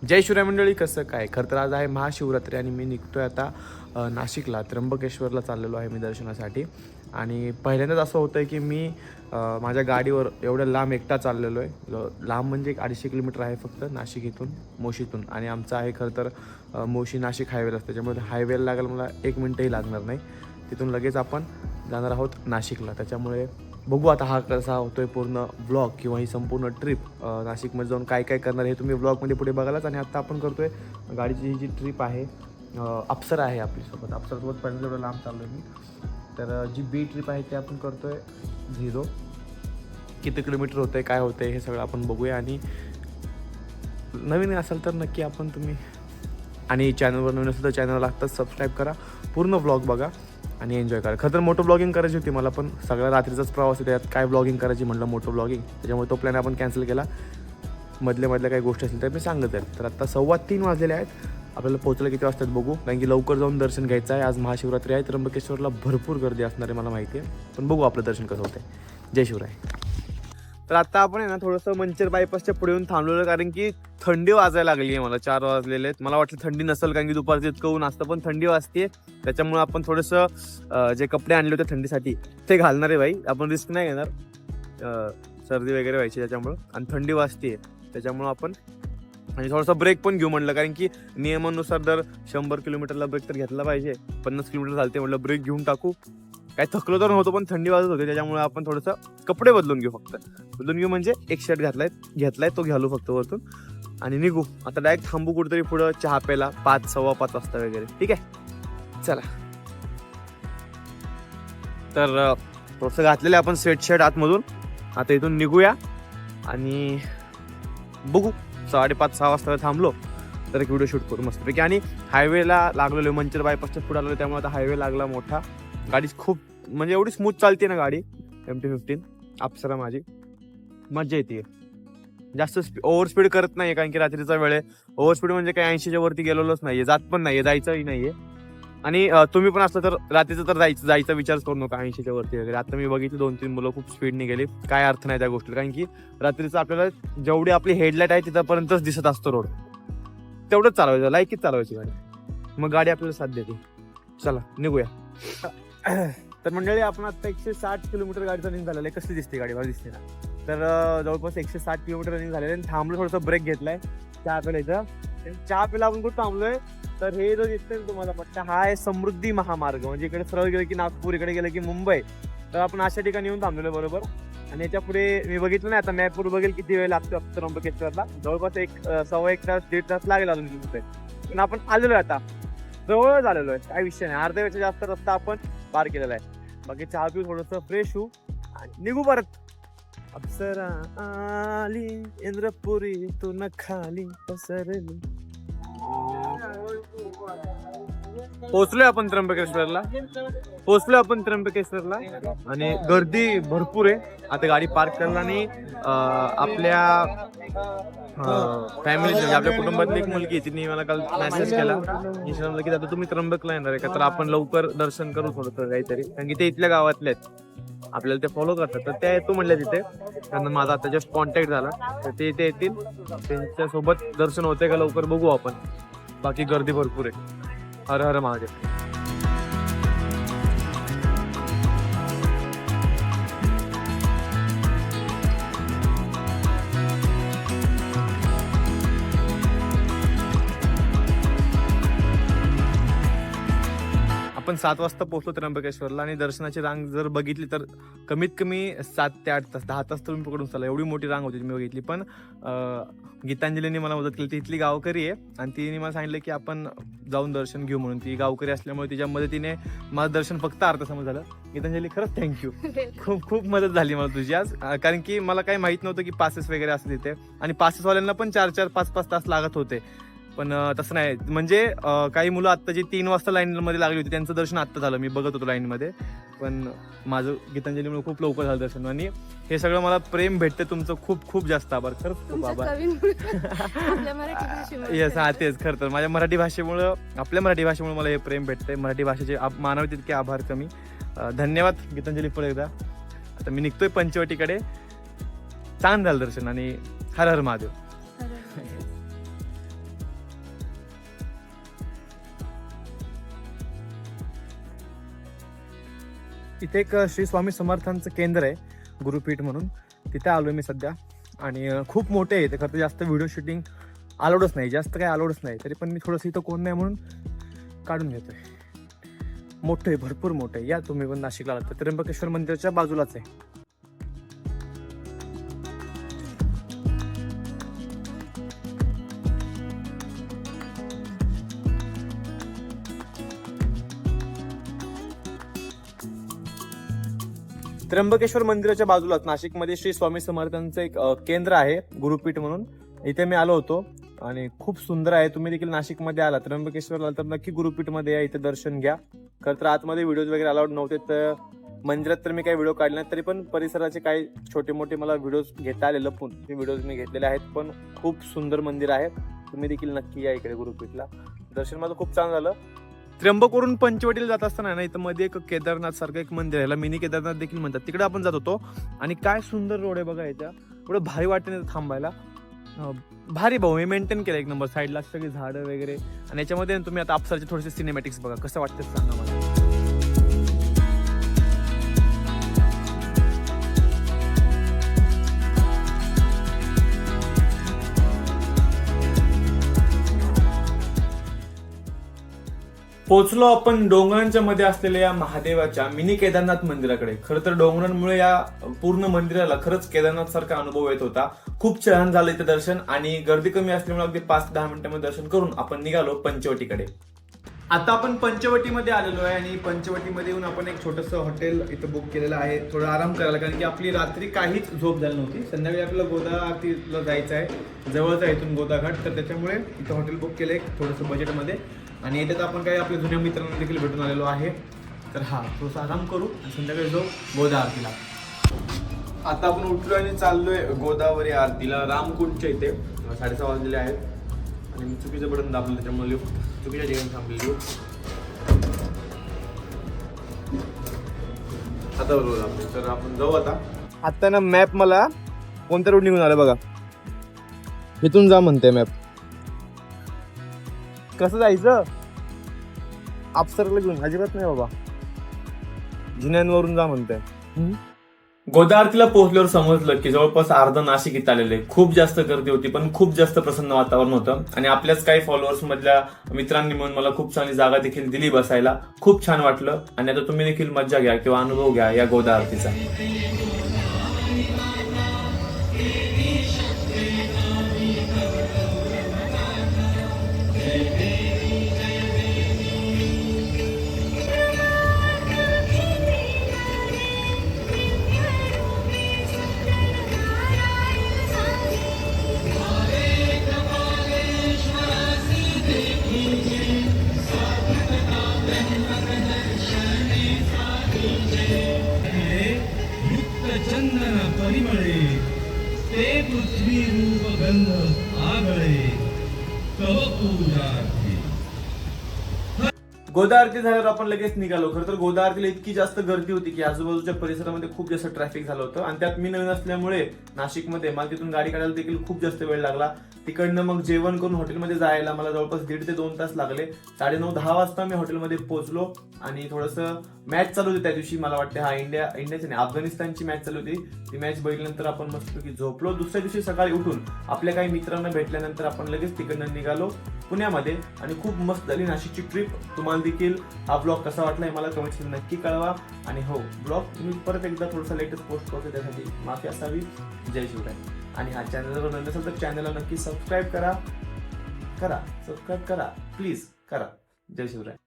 जय शिवराय मंडळी. कसं काय, खरं तर आज आहे महाशिवरात्री आणि मी निघतोय आता नाशिकला त्र्यंबकेश्वरला चाललेलो आहे मी दर्शनासाठी. आणि पहिल्यांदाच असं होतं आहे की मी माझ्या गाडीवर एवढ्या लांब एकटा चाललेलो आहे. लांब म्हणजे 250 किलोमीटर आहे फक्त नाशिक इथून, मोशीतून. आणि आमचं आहे खरं तर मोशी नाशिक हायवेला असतं, त्याच्यामुळे हायवेला लागायला मला 1 मिनटंही लागणार नाही. तिथून लगेच आपण जाणार आहोत नाशिकला. त्याच्यामुळे बघू आता हा कसा होतोय पूर्ण ब्लॉग किंवा ही संपूर्ण ट्रिप नाशिकमध्ये जाऊन काय काय करणार हे तुम्ही ब्लॉगमध्ये पुढे बघालाच. आणि आता आपण करतोय गाडीची ही जी ट्रिप आहे, अप्सरा आहे आपल्यासोबत. अप्सरासोबत पहिल्यांदा एवढं लांब चाललो आहे मी. तर जी बी ट्रिप आहे ते आपण करतोय 0. किती किलोमीटर होतं आहे, काय होतं आहे हे सगळं आपण बघूया. आणि नवीन असाल तर नक्की आपण तुम्ही, आणि चॅनलवर नवीन असेल तर चॅनलला आत्ताच सबस्क्राईब करा, पूर्ण व्लॉग बघा आणि एन्जॉय करा. खरं तर मोठं ब्लॉगिंग करायची होती मला, पण सगळा रात्रीचाच प्रवास आहे, त्यात काय ब्लॉगिंग करायची म्हणलं मोठं ब्लॉगिंग, त्याच्यामुळे तो प्लॅन आपण कॅन्सल केला. मधल्या काही गोष्टी असतील तर मी सांगत आहे. तर आता 3:15 वाजलेले आहेत. आपल्याला पोहोचलं किती वाजतात बघू, कारण की लवकर जाऊन दर्शन घ्यायचं आहे. आज महाशिवरात्री आहे, त्र्यंबकेश्वरला भरपूर गर्दी असणार आहे मला माहिती आहे, पण बघू आपलं दर्शन कसं होतं आहे. जय शिवराय. तर आता आपण आहे ना थोडंसं मंचर बायपासच्या पुढे येऊन थांबलेलं, कारण की थंडी वाजायला लागली आहे. मला 4 वाजलेले आहेत. मला वाटलं थंडी नसेल, कारण की दुपारचं इतकं ऊन असतं, पण थंडी वाजते. त्याच्यामुळे आपण थोडंसं जे कपडे आणले होते थंडीसाठी ते घालणार आहे. भाई आपण रिस्क नाही घेणार, सर्दी वगैरे व्हायची त्याच्यामुळं, आणि थंडी वाजते त्याच्यामुळं आपण आणि थोडासा ब्रेक पण घेऊ म्हटलं, कारण की नियमानुसार दर 100 किलोमीटरला ब्रेक तर घेतला पाहिजे. 50 किलोमीटर चालते म्हटलं, ब्रेक घेऊन टाकू. काय थकलो तर नव्हतो, पण थंडी वाजत होती, त्याच्यामुळे आपण थोडंसं कपडे बदलून घेऊ. फक्त बदलून घेऊ म्हणजे एक शर्ट घेतलाय तो घालू फक्त वरतून, आणि निघू. आता डायरेक्ट थांबू कुठेतरी पुढं चहा प्यायला 5, 5:15 वाजता वगैरे. ठीक आहे, चला. तर थोडंसं घातलेलं आपण स्वेटशर्ट आतमधून. आता इथून निघूया आणि बघू 5:30-6 वाजता थांबलो तर एक व्हिडिओ शूट करू मस्तपैकी. आणि हायवेला लागलेलो, मंचर बायपासच्या पुढे आलेलो, त्यामुळे आता हायवे लागला मोठा. गाडी खूप म्हणजे एवढी स्मूथ चालते ना गाडी. MT-15 अप्सरा माझी, मजा येते. जास्त ओव्हर स्पीड करत नाही, कारण की रात्रीचा वेळ आहे. ओव्हर स्पीड म्हणजे काही 80च्या वरती गेलेलोच नाहीये, जात पण नाहीये, जायचंही नाहीये. आणि तुम्ही पण असलं तर रात्रीचं तर जायचा विचार करू नका 80च्या वरती वगैरे. आता मी बघितली 2-3 मुलं खूप स्पीडने गेली, काय अर्थ नाही त्या गोष्टीला, कारण की रात्रीचं आपल्याला जेवढी आपली हेडलाईट आहे तिथपर्यंतच दिसत असतो रोड, तेवढंच चालवायचं, लाईकीच चालवायची गाडी, मग गाडी आपल्याला साथ देते. चला निघूया. तर मंडळी आपण आता 160 किलोमीटर गाडीचा रनिंग झालेला आहे. कसली दिसते गाडी, मला दिसते ना. तर जवळपास 160 किलोमीटर रनिंग झालेलं आहे. थांबलो, थोडासा ब्रेक घेतलाय चहा प्यायचा. चहा प्यायला आपण कुठं थांबलोय, तर हे जो दिसतंय तुम्हाला पट्टा, हा आहे समृद्धी महामार्ग. म्हणजे इकडे सरळ गेलं की नागपूर, इकडे गेलं की मुंबई. तर आपण अशा ठिकाणी येऊन थांबलेलो बरोबर. आणि याच्या पुढे मी बघितलं नाही, आता मॅपवर बघेल किती वेळ लागतो त्र्यंबकेश्वरला. जवळपास 1-1.25 तास 1.5 तास लागेल अजून तिथे. पण आपण आलेलो आहे, आता जवळ झालेलो आहे, काय विषय नाही. अर्ध्यापेक्षा जास्त रस्ता आपण पार केलेला आहे. बाकी चहा पिऊ, थोडंसं फ्रेश होऊ आणि निघू परत. अप्सरा आली इंद्रपुरी, तू न खाली पसरली. पोहोचलोय आपण त्र्यंबकेश्वरला आणि गर्दी भरपूर आहे. आता गाडी पार्क करला आणि आपल्या फॅमिली म्हणजे आपल्या कुटुंबातली एक मुलगी, तिने मला काल मेसेज केला इंस्टाग्रामला की आता तुम्ही त्र्यंबकला येणार आहे का, तर आपण लवकर दर्शन करू थोडंसं काहीतरी, कारण की ते इथल्या गावातले आहेत, आपल्याला ते फॉलो करतात. तर त्या येतो म्हणल्या तिथे, त्यांना माझा आता जस्ट कॉन्टॅक्ट झाला, तर ते इथे येतील, त्यांच्यासोबत दर्शन होते का लवकर बघू आपण. बाकी गर्दी भरपूर आहे. हर हर महादेव. आपण 7 वाजता पोहोचलो त्र्यंबकेश्वरला. आणि दर्शनाची रांग जर बघितली तर कमीत कमी 7 ते 8 तास, 10 तास तुम्ही पकडून चाला, एवढी मोठी रांग होती मी बघितली. पण गीतांजलीने मला मदत केली, ती इथली गावकरी आहे, आणि तिने मला सांगितलं की आपण जाऊन दर्शन घेऊ म्हणून. ती गावकरी असल्यामुळे तिच्या मदतीने माझं दर्शन फक्त अर्धा समज झालं. गीतांजली खरंच थँक्यू, खूप मदत झाली मला तुझी आज, कारण की मला काही माहित नव्हतं की पासेस वगैरे असं तिथे, आणि पासेसवाल्यांना पण 4-4, 5-5 तास लागत होते. पण तसं नाही, म्हणजे काही मुलं आत्ता जी 3 वाजता लाईनमध्ये लागली होती त्यांचं दर्शन आत्ता झालं, मी बघत होतो लाईनमध्ये. पण माझं गीतांजलीमुळे खूप लवकर झालं दर्शन. आणि हे सगळं मला प्रेम भेटते तुमचं, खूप जास्त आभार, खरंच खूप आभार. येस, हा तेच, खरं तर माझ्या मराठी भाषेमुळं, आपल्या मराठी भाषेमुळे मला हे प्रेम भेटते. मराठी भाषेचे मानवी तितके आभार कमी. धन्यवाद गीतांजली पुढे एकदा. आता मी निघतोय पंचवटीकडे. छान झालं दर्शन आणि हर हर महादेव. इथे एक श्री स्वामी समर्थांचं केंद्र आहे, गुरुपीठ म्हणून. तिथे आलो मी सध्या. आणि खूप मोठे आहे ते. खरं तर जास्त व्हिडिओ शूटिंग अलाउडच नाही, जास्त काही अलाउडच नाही. तरी पण मी थोडंसं इथं कोण नाही म्हणून काढून घेतोय. मोठं आहे, भरपूर मोठं आहे. या तुम्ही पण नाशिकला आलात तर त्र्यंबकेश्वर मंदिराच्या बाजूलाच आहे. त्र्यंबकेश्वर मंदिराच्या बाजूलाच नाशिकमध्ये श्री स्वामी समर्थांचं एक केंद्र आहे, गुरुपीठ म्हणून. इथे मी आलो होतो आणि खूप सुंदर आहे. तुम्ही देखील नाशिकमध्ये आला, त्र्यंबकेश्वरला आला तर नक्की गुरुपीठमध्ये या, इथे दर्शन घ्या. खरं तर आतमध्ये व्हिडिओज वगैरे अलाउड नव्हते, तर मंदिरात तर मी काही व्हिडिओ काढले नाही. तरी पण परिसराचे काही छोटे मोठे मला व्हिडिओज घेता आले लपून, ते व्हिडिओज मी घेतलेले आहेत. पण खूप सुंदर मंदिर आहे. तुम्ही देखील नक्की या इकडे गुरुपीठला. दर्शन माझं खूप छान झालं. त्र्यंबकवरून पंचवटीला जात असताना ना, इथं मध्ये एक केदारनाथ सारखं एक मंदिर आहे, याला मिनी केदारनाथ देखील म्हणतात. तिकडे आपण जात होतो आणि काय सुंदर रोड आहे बघा. याच्या एवढं भारी वाटते थांबायला. भारी भाऊ, हे मेंटेन केलं एक नंबर. साईडला सगळी झाडं वगैरे. आणि याच्यामध्ये तुम्ही आता अप्सरचे थोडेसे सिनेमॅटिक्स बघा, कसं वाटतं सांगा मला. पोचलो आपण डोंगरांच्या मध्ये असलेल्या या महादेवाच्या मिनी केदारनाथ मंदिराकडे. खरं तर डोंगरांमुळे या पूर्ण मंदिराला खरंच केदारनाथ सारखा अनुभव येत होता. खूप छान झालं इथे दर्शन आणि गर्दी कमी असल्यामुळे अगदी 5-10 मिनिटांमध्ये दर्शन करून आपण निघालो पंचवटीकडे. आता आपण पंचवटीमध्ये आलेलो आहे आणि पंचवटीमध्ये येऊन आपण एक छोटंसं हॉटेल इथं बुक केलेलं आहे, थोडं आराम करायला. कारण की आपली रात्री काहीच झोप झाली नव्हती. संध्याकाळी आपल्याला गोदा आरतीला जायचं आहे, जवळच आहे इथून गोदाघाट. तर त्याच्यामुळे इथं हॉटेल बुक केलं आहे थोडंसं बजेटमध्ये. आणि येतात आपण काही आपल्या जुन्या मित्रांना देखील भेटून आलेलो आहे. तर थोडंसं आराम करू आणि संध्याकाळी जाऊ गोदा आरतीला. आता आपण उठलो आणि चाललोय गोदावरी आरतीला रामकुंडच्या इथे. 6:30 वाजलेले आहेत आणि मी चुकीचं बटन दाबलं, त्याच्यामुळे लिफ्ट चुकीच्या ठिकाणी थांबलेली. आता बरोबर आपले. तर आपण जाऊ आता ना. मॅप मला कोणत्या रोड निघून आला बघा, इथून जा म्हणते मॅप. कसं जायचं? अप्सरला घेऊन अजिबात नाही बाबा, जिन्यांवरून जा म्हणते. गोदा आरतीला पोहोचल्यावर समजलं की जवळपास अर्ध नाशिक इथं आलेले. खूप जास्त गर्दी होती, पण खूप जास्त प्रसन्न वातावरण होतं. आणि आपल्याच काही फॉलोअर्स मधल्या मित्रांनी म्हणून मला खूप चांगली जागा देखील दिली बसायला. खूप छान वाटलं. आणि आता तुम्ही देखील मज्जा घ्या किंवा अनुभव घ्या या गोदा आरतीचा. चंदन परिमळे ते पृथ्वी रूप गंध आगळे तव पूजा. गोदा आरती झाल्यावर आपण लगेच निघालो. खरं तर गोदा आरतीला इतकी जास्त गर्दी होती की आजूबाजूच्या परिसरामध्ये खूप जास्त ट्रॅफिक झालं होतं. आणि त्यात मी नवीन असल्यामुळे नाशिकमध्ये मला तिथून गाडी काढायला देखील खूप जास्त वेळ लागला. तिकडनं मग जेवण करून हॉटेलमध्ये जायला मला जवळपास 1.5 ते 2 तास लागले. 9:30-10 वाजता मी हॉटेलमध्ये पोहोचलो. आणि थोडंसं मॅच चालू होती त्या दिवशी, मला वाटतं इंडियाची नाही अफगाणिस्तानची मॅच चालू होती. ती मॅच बघितल्यानंतर आपण मस्तपैकी झोपलो. दुसऱ्या दिवशी सकाळी उठून आपल्या काही मित्रांना भेटल्यानंतर आपण लगेच तिकडनं निघालो पुण्यामध्ये. आणि खूप मस्त झाली नाशिकची ट्रिप. तुम्हाला देखील हा ब्लॉग कसा वाटलाय मला कमेंट्स नक्की कळवा. आणि ब्लॉग तुम्ही परत एकदा थोडासा लेटेस्ट पोस्ट करतो, त्यासाठी माफी असावी. जय शिवराय. आणि हा चॅनलवर नवीन असेल तर चॅनलला नक्की सबस्क्राईब करा. सबस्क्राईब करा प्लीज करा. जय शिवराय.